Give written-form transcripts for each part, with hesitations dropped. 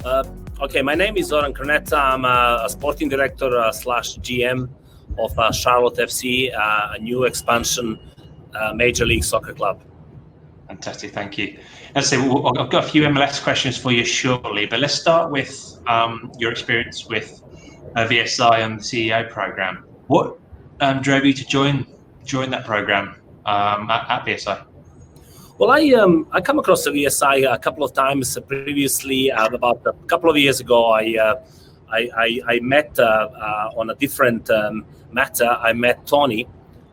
Uh, okay, my name is Zoran Krneta. I'm a sporting director slash GM of Charlotte FC, a new expansion Major League Soccer club. Fantastic, thank you. As I say, I've got a few MLS questions for you shortly, but let's start with your experience with VSI and the CEO program. What drove you to join that program at VSI? Well, I come across the VSI a couple of times previously. About a couple of years ago, I met on a different matter. I met Tony.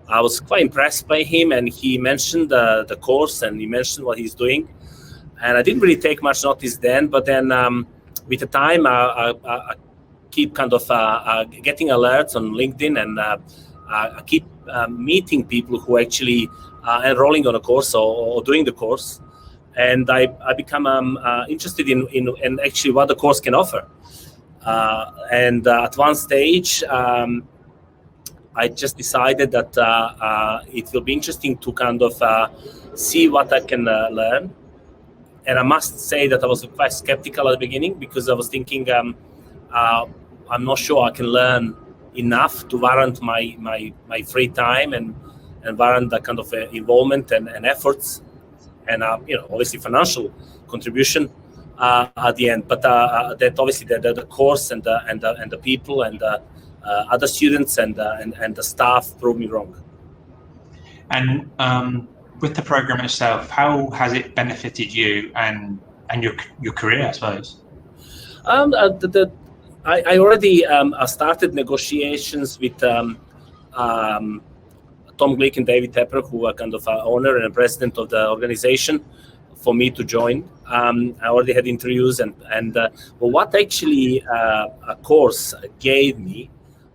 I was quite impressed by him, and he mentioned the course, and he mentioned what he's doing. And I didn't really take much notice then, but then with the time, I keep kind of getting alerts on LinkedIn, and I keep meeting people who actually are enrolling on a course or doing the course, and I become interested in actually what the course can offer. And at one stage, I just decided that it will be interesting to kind of see what I can learn. And I must say that I was quite skeptical at the beginning, because I was thinking I'm not sure I can learn enough to warrant my free time and warrant that kind of involvement and efforts, and obviously financial contribution at the end. But that obviously the course and the people and other students and the staff proved me wrong. And with the program itself, how has it benefited you and your career, I suppose? I already started negotiations with Tom Glick and David Tepper, who are kind of owner and president of the organization, for me to join. I already had interviews, and what actually a course gave me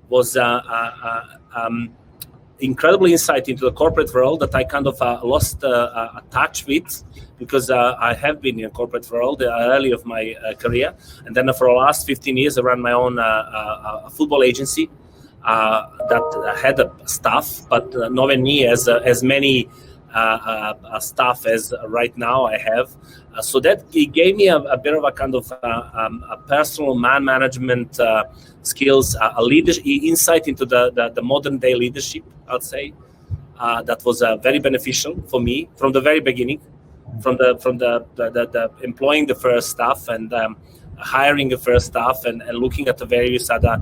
was incredible insight into the corporate world that I kind of lost touch with, because I have been in the corporate world early of my career, and then for the last 15 years I ran my own football agency that had a staff, but nowhere near as many staff as right now I have. So that it gave me a bit of a kind of a personal man management skills, a leadership insight into the modern day leadership, I'd say. That was very beneficial for me from the very beginning, from the employing the first staff and hiring the first staff and looking at the various other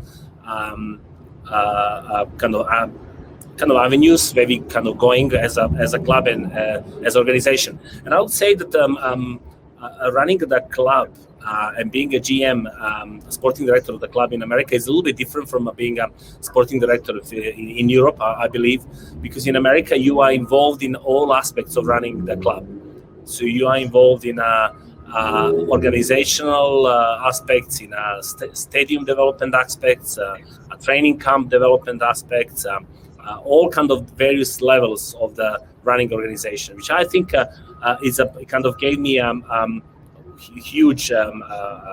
kind of avenues where we kind of going as a club and as organization. And I would say that running the club and being a GM, sporting director of the club in America, is a little bit different from being a sporting director in Europe, I believe, because in America you are involved in all aspects of running the club. So you are involved in organizational aspects, in stadium development aspects, training camp development aspects, all kind of various levels of the running organization, which I think is kind of gave me huge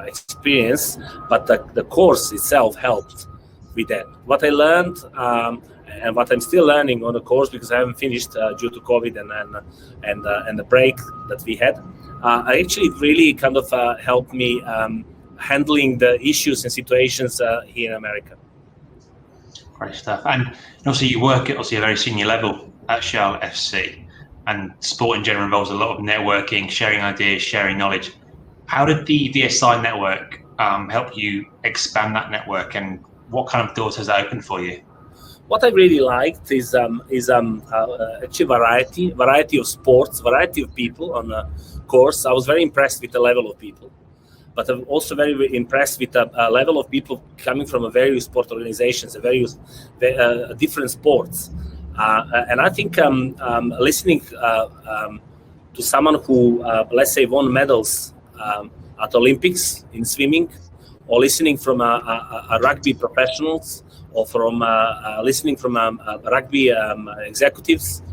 experience, but the course itself helped with that. What I learned and what I'm still learning on the course, because I haven't finished due to COVID and the break that we had, actually it really kind of helped me handling the issues and situations here in America. Great stuff. And also you work at a very senior level at Charlotte FC, and sport in general involves a lot of networking, sharing ideas, sharing knowledge. How did the VSI network help you expand that network, and what kind of doors has that opened for you? What I really liked is actually variety of sports, variety of people on the course. I was very impressed with the level of people, but I'm also very impressed with the level of people coming from various sport organizations, various different sports. And I think listening to someone who, let's say, won medals at Olympics in swimming, or listening from a rugby professionals, or from listening from rugby executives,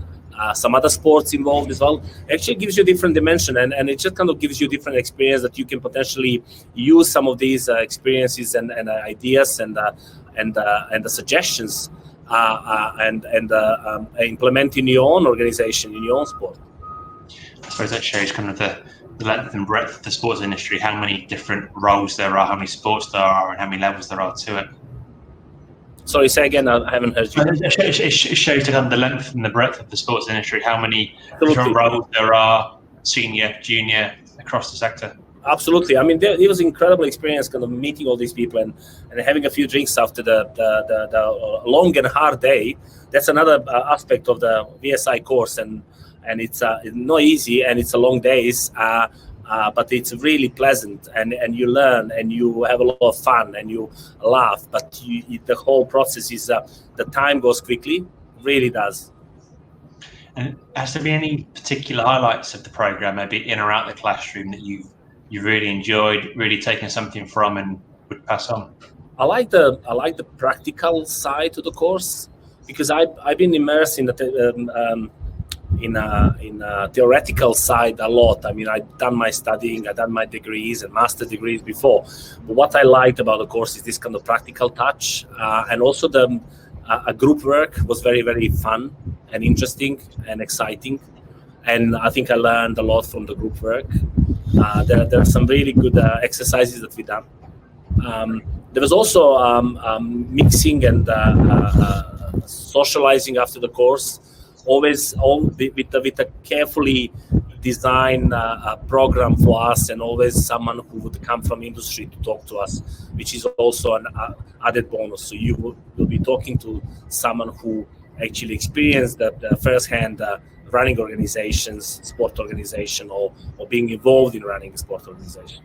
some other sports involved as well, actually gives you a different dimension, and it just kind of gives you different experience that you can potentially use some of these experiences and ideas and the suggestions and implement in your own organization, in your own sport. I suppose that shows kind of the length and breadth of the sports industry, how many different roles there are, how many sports there are, and how many levels there are to it. Sorry, say again. I haven't heard you. It shows kind of the length and the breadth of the sports industry, how many different roles there are, senior, junior, across the sector. Absolutely. I mean, it was an incredible experience, kind of meeting all these people and having a few drinks after the long and hard day. That's another aspect of the VSI course, and it's not easy, and it's a long days, but it's really pleasant, and you learn, and you have a lot of fun, and you laugh. But the whole process is the time goes quickly, really does. And has there been any particular highlights of the program, maybe in or out the classroom, that you really enjoyed, really taken something from and would pass on? I like the practical side to the course, because I've been immersed in the theoretical side a lot. I mean, I've done my studying, I've done my degrees and master degrees before. But what I liked about the course is this kind of practical touch, and also the group work was very, very fun and interesting and exciting. And I think I learned a lot from the group work. There are some really good exercises that we done. There was also mixing and socializing after the course, always with a carefully designed program for us, and always someone who would come from industry to talk to us, which is also an added bonus. So you will be talking to someone who actually experienced the first-hand running organizations, sport organization, or being involved in running a sport organization.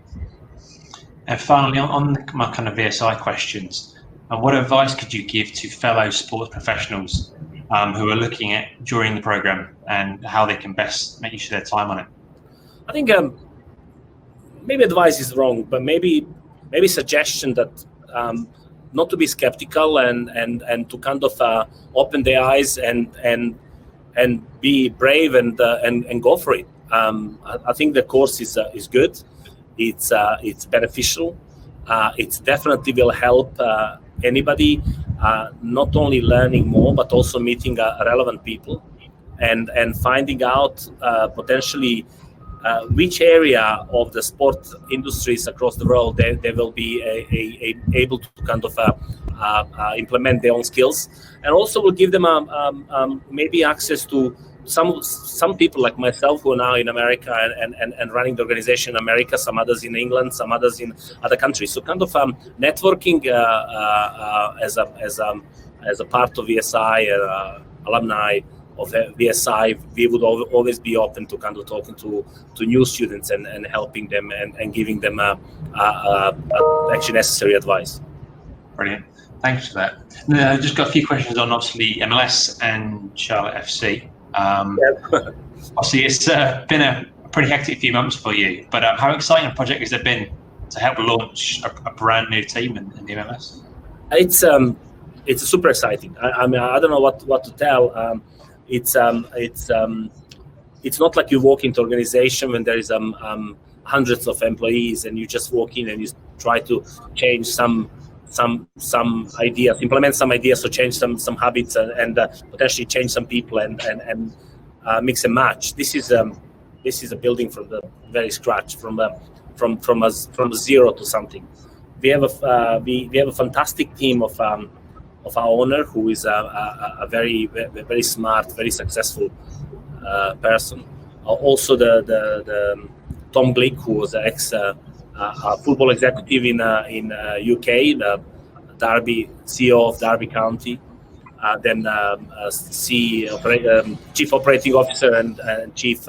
And finally, on my kind of VSI questions, what advice could you give to fellow sports professionals who are looking at during the program, and how they can best make use of their time on it? I think maybe advice is wrong, but maybe suggestion that not to be skeptical and to kind of open their eyes and be brave and go for it. I think the course is good. It's beneficial. It definitely will help anybody not only learning more, but also meeting relevant people and finding out potentially which area of the sport industries across the world they will be able to kind of implement their own skills, and also will give them maybe access to some people like myself who are now in America and running the organization in America, some others in England, some others in other countries. So kind of networking as a part of VSI, alumni of VSI, we would always be open to kind of talking to new students and helping them and giving them actually necessary advice. Brilliant. Thanks for that. I've just got a few questions on obviously MLS and Charlotte FC. Obviously, it's been a pretty hectic few months for you, but how exciting a project has it been to help launch a brand new team in the MLS? It's super exciting. I mean, I don't know what to tell. It's not like you walk into an organization when there is hundreds of employees and you just walk in and you try to change some ideas, implement some ideas, or change some habits and potentially change some people and mix and match. This is a building from the very scratch, from zero to something. We have a fantastic team of our owner, who is a very very smart, very successful person. Also the Tom Glick, who was an ex football executive in UK, the Derby CEO of Derby County, then Chief Operating Officer and Chief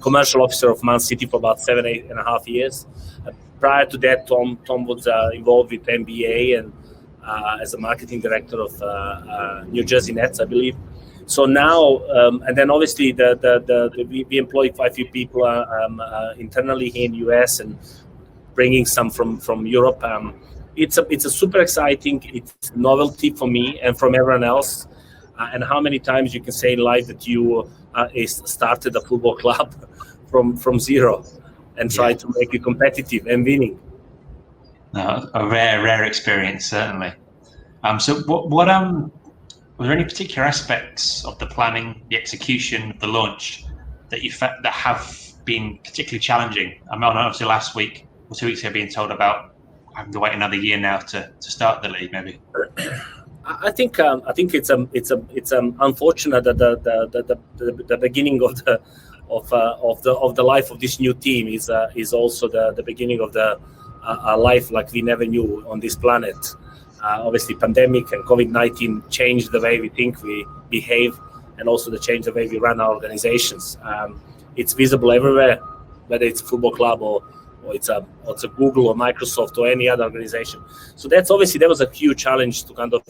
Commercial Officer of Man City for about 8.5 years. Prior to that, Tom was involved with NBA and as a marketing director of New Jersey Nets, I believe. So now, and then obviously we employ quite a few people internally here in the US and bringing some from Europe. It's a super exciting. It's novelty for me and from everyone else. And how many times you can say in life that you started a football club from zero and try to make it competitive and winning. No, a rare experience, certainly. So what were there any particular aspects of the planning, the execution, the launch that you that have been particularly challenging? I mean, obviously last week or 2 weeks ago, being told about having to wait another year now to start the league, maybe. I think it's unfortunate that the beginning of the life of this new team is also the beginning of the life like we never knew on this planet. Obviously, pandemic and COVID-19 changed the way we think, we behave, and also the change the way we run our organizations. It's visible everywhere, whether it's a football club or it's a Google or Microsoft or any other organization. So that was a huge challenge to kind of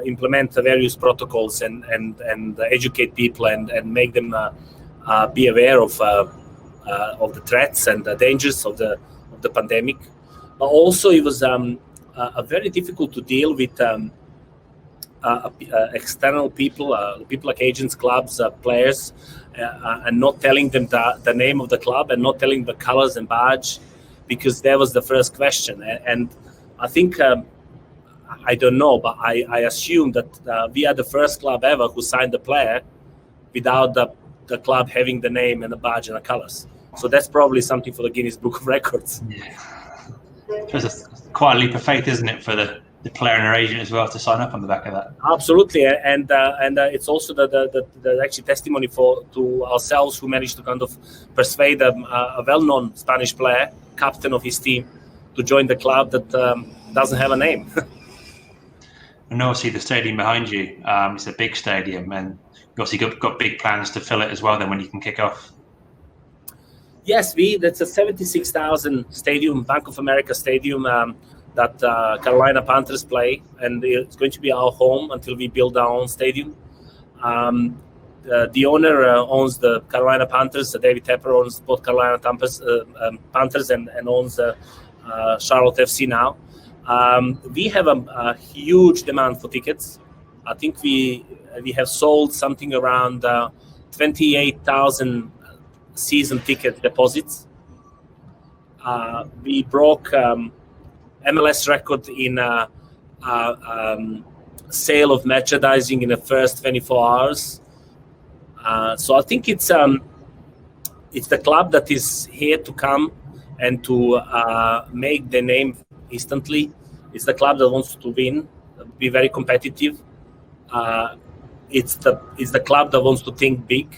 implement the various protocols and educate people and make them be aware of the threats and the dangers of the pandemic. But also it was very difficult to deal with external people like agents, clubs, players, and not telling them the name of the club and not telling the colors and badge, because that was the first question. And I think, I don't know, but I assume that we are the first club ever who signed the player without the club having the name and the badge and the colors. So that's probably something for the Guinness Book of Records. Yeah. It's quite a leap of faith, isn't it, for the player and their agent as well to sign up on the back of that? Absolutely, and it's also the actually testimony to ourselves, who managed to kind of persuade a well-known Spanish player, captain of his team, to join the club that doesn't have a name. And obviously the stadium behind you, it's a big stadium, and you obviously got big plans to fill it as well then when you can kick off. Yes, that's a 76,000 stadium, Bank of America Stadium, that Carolina Panthers play, and it's going to be our home until we build our own stadium. The owner owns the Carolina Panthers. David Tepper owns both Carolina Panthers and owns Charlotte FC now. We have a huge demand for tickets. I think we have sold something around 28,000 season ticket deposits. We broke MLS record in sale of merchandising in the first 24 hours. So I think it's the club that is here to come and to make the name instantly. It's the club that wants to win, be very competitive. It's the club that wants to think big,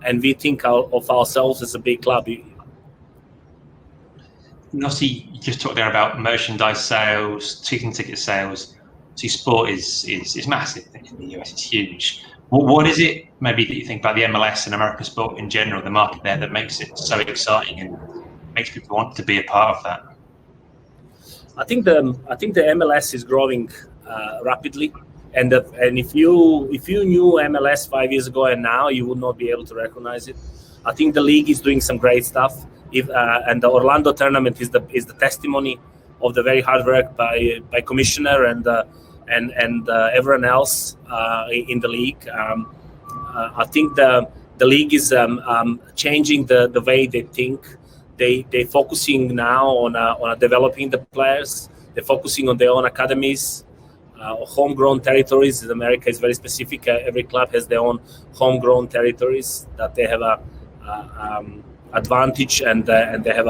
and we think of ourselves as a big club. And obviously, you just talked there about merchandise sales, season ticket sales. See, sport is massive in the US. It's huge. What is it maybe that you think about the MLS and American sport in general, the market there, that makes it so exciting and makes people want to be a part of that? I think the MLS is growing rapidly, and if you knew MLS 5 years ago and now, you would not be able to recognize it. I think the league is doing some great stuff, and the Orlando tournament is the testimony of the very hard work by commissioner and everyone else in the league. I think the league is changing the way they think. They're focusing now on developing the players. They're focusing on their own academies, homegrown territories. In America is very specific. Every club has their own homegrown territories that they have a advantage, and they have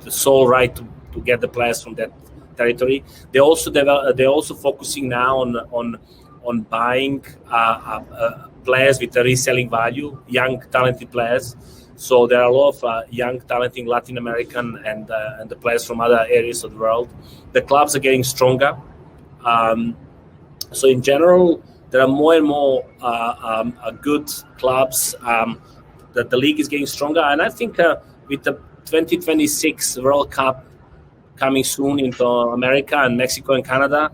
the sole right to get the players from that territory. They're also focusing now on buying players with a reselling value, young talented players. So there are a lot of young, talented Latin American and the players from other areas of the world. The clubs are getting stronger. So in general, there are more and more good clubs. That the league is getting stronger. And I think with the 2026 World Cup coming soon into America and Mexico and Canada,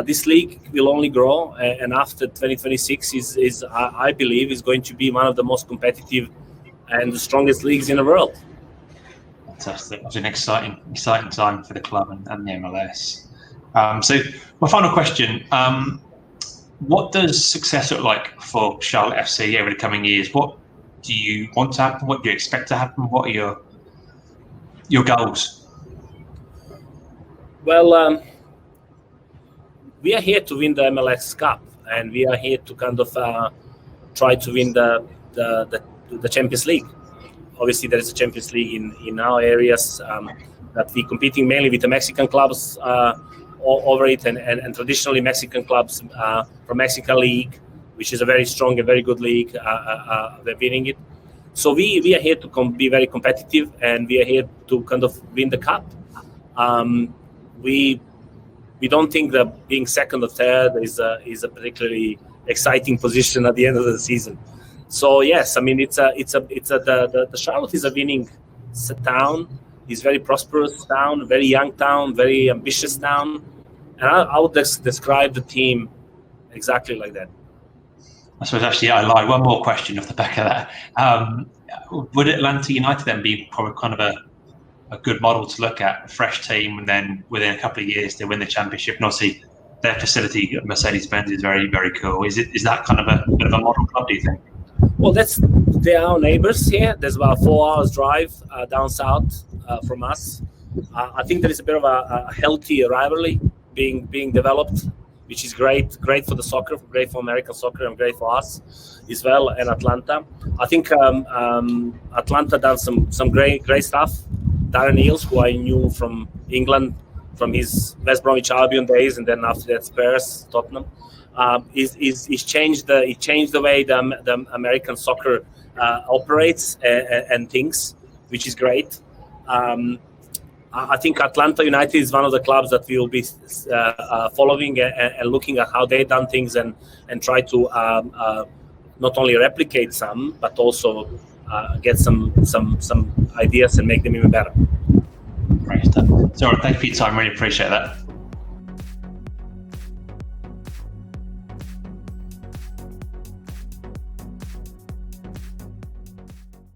this league will only grow. And after 2026 I believe, is going to be one of the most competitive and the strongest leagues in the world. Fantastic. It was an exciting time for the club and the MLS. So my final question, what does success look like for Charlotte FC over the coming years? What do you want to happen? What do you expect to happen? What are your goals? Well, we are here to win the MLS Cup, and we are here to kind of try to win the Champions League. obviously there is a Champions League in our areas that we're competing mainly with the Mexican clubs over it, and traditionally Mexican clubs from Mexican League, which is a very strong and very good league, they're winning it. So we are here to be very competitive, and we are here to kind of win the cup. We don't think that being second or third is a particularly exciting position at the end of the season. So yes, I mean the Charlotte is a winning town. It's very prosperous town, very young town, very ambitious town, and I would describe the team exactly like that. I suppose actually I lied. One more question off the back of that. Would Atlanta United then be probably kind of a good model to look at, a fresh team, and then within a couple of years they win the championship? And obviously their facility at Mercedes-Benz is very, very cool. Is that kind of a bit of a model club, do you think? Well, they are our neighbors here. There's about 4 hours drive down south from us. I think there is a bit of a healthy rivalry being developed, which is great for the soccer, great for American soccer, and great for us as well. And Atlanta, I think Atlanta done some great stuff. Darren Eales, who I knew from England, from his West Bromwich Albion days, and then after that Spurs, Tottenham, is changed the way the American soccer operates and thinks, which is great. I think Atlanta United is one of the clubs that we will be following and looking at how they've done things and try to not only replicate some, but also get some ideas and make them even better. Great stuff. So, thank you for your time. Really appreciate that.